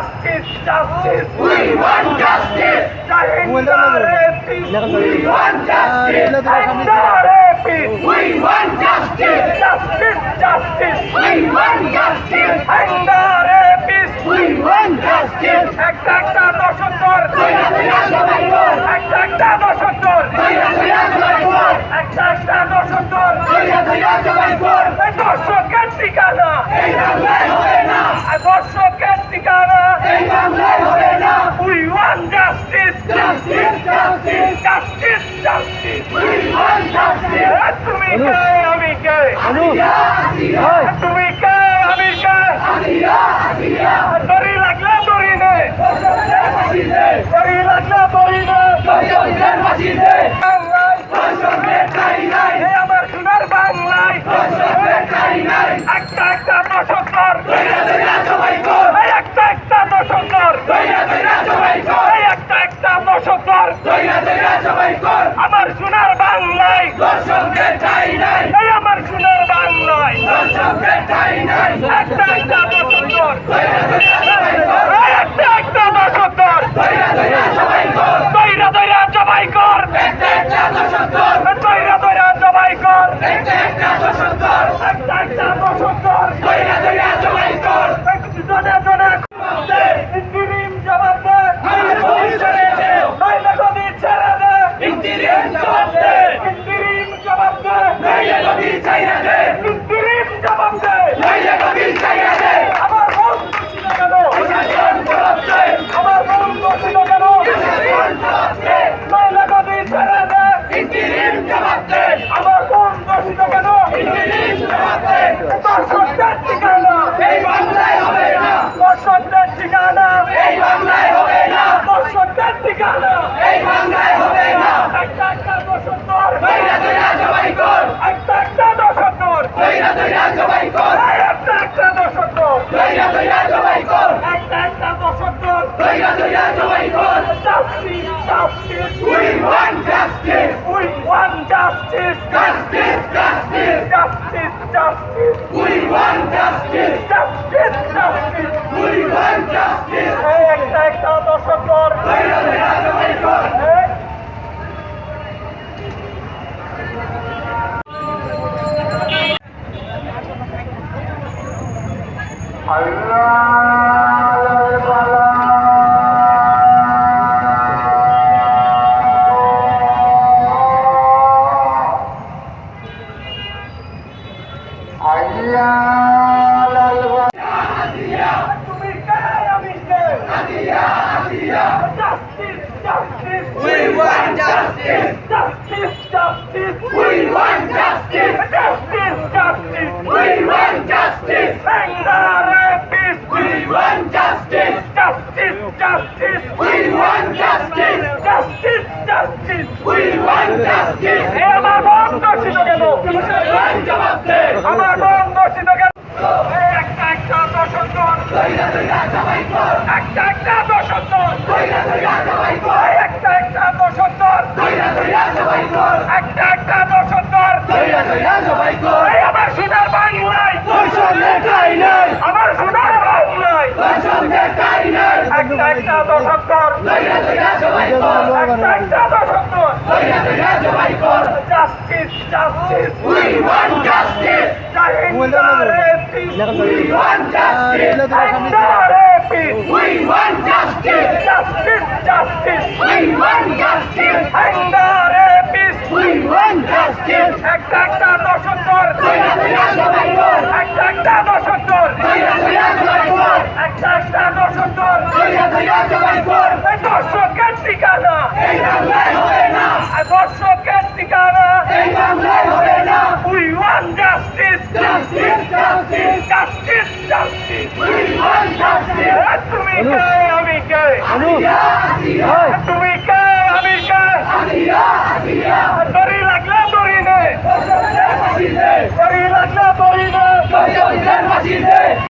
Justice, justice. We want justice. We want justice. We want justice. Justice, justice. We want justice. We want justice. একটা দশকর দইরা দইরা সবাই কর। একটা দশকর দইরা দইরা সবাই কর। একটা দশকর দইরা দইরা সবাই কর। দর্শকের ঠিকানা এই বাংলায় হবে না। দর্শকের ঠিকানা এই বাংলায় হবে না। We want justice, Justice, justice. justice, justice. We want justice. তুমি কে আমি কে আসিয়া, আসিয়া, তুমি কে আমি কে আসিয়া, আসিয়া। দড়ি লাগলে দড়ি নে দর্শকদের ফাঁসি দে। দড়ি লাগলে দড়ি নে দর্শকদের ফাঁসি দে। বাংলায় দর্শকদের ঠাঁই নাই। এই আমার সোনার বাংলায় দর্শকদের ঠাঁই নাই। একটা দশকর দইরা দইরা সবাই কর। এই একটা দশকর দইরা দইরা সবাই কর। এই একটা দশকর দইরা দইরা সবাই কর। আমার সোনার বাংলায় দর্শকদের ঠাঁই নাই। এই আমার সোনার বাংলায় দর্শকদের ঠাঁই নাই। একটা দশকর দইরা দইরা সবাই কর। এই একটা দশকর দইরা দইরা সবাই কর। দইরা দইরা জবাই কর একটা একটা দশকর। দইরা দইরা জবাই কর একটা একটা দশকর। একটা দশকর দইরা দইরা সবাই কর। জনে জনে ইন্দিরিম জবাব দে আমার বই ছেড়ে দে। নইলে গদি ছেড়ে দে ইন্দিরিম জবাব দে। ইন্দিরিম জবাব দে নইলে গদি ছাইরা দে। ইন্দিরিম জবাব দে নইলে গদি ছাইরা দে। আমার মন খুশি না কেন প্রশাসন জবাব দে। আমার মন খুশি না কেন প্রশাসন জবাব দে। নইলে গদি ছেড়ে দে ইন্দিরিম জবাব দে। আমার মন খুশি না কেন ইন্দিরিম জবাব দে। দর্শকদের ঠিকানা এই বাংলায় হবে না। দর্শকদের ঠিকানা এই বাংলায় হবে না। দর্শকদের ঠিকানা এই বাংলায় হবে না। একটা দশকর দইরা দইরা সবাই কর। একটা দশকর দইরা দইরা সবাই কর। একটা দশকর দইরা দইরা সবাই কর। একটা দশকর দইরা দইরা সবাই কর। Justice, justice. We want justice. We want justice. Justice, justice. Justice, justice. We want justice. Justice, justice. We want justice. এই একটা দশকর দইরা দইরা সবাই কর। তুমি কে আমি কে আসিয়া, আসিয়া। Justice, justice. We want justice. Justice, justice. We want justice. Justice, justice. We want justice. Rapist. We want justice. Justice, justice. We want justice. Justice, justice. We want justice. এ আমার মন দর্শিত কেন প্রশাসন জবাব দে। আমার মন দর্শিত কেন এই একটা দশকর দইরা দইরা সবাই কর। একটা দশকর দইরা দইরা সবাই কর। একটা দশকর দইরা দইরা সবাই কর। একটা দশকর দইরা দইরা সবাই কর। এই আমার সোনার বাংলায় দর্শকদের ঠাঁই নাই। আমার সোনার বাংলায় দর্শকদের ঠাঁই নাই। একটা দশকর দইরা দইরা সবাই কর। একটা দশকর দইরা দইরা সবাই কর। Justice justice We want justice. We want justice. We want justice. Justice, justice. We want justice. We want justice. একটা দশকর দইরা দইরা সবাই কর। একটা দশকর দইরা দইরা সবাই কর। একটা দশকর দইরা দইরা সবাই কর। দর্শকের ঠিকানা এই বাংলায় হবে না। দর্শকের ঠিকানা এই বাংলায় হবে না। We want justice. Justice, justice. Justice, justice. We want justice. তুমি কে আমি কে আসিয়া, আসিয়া। তুমি কে আমি কে আসিয়া, আসিয়া। দড়ি লাগলে দড়ি নে দর্শকদের ফাঁসি দে। দড়ি লাগলে দড়ি নে দর্শকদের ফাঁসি দে।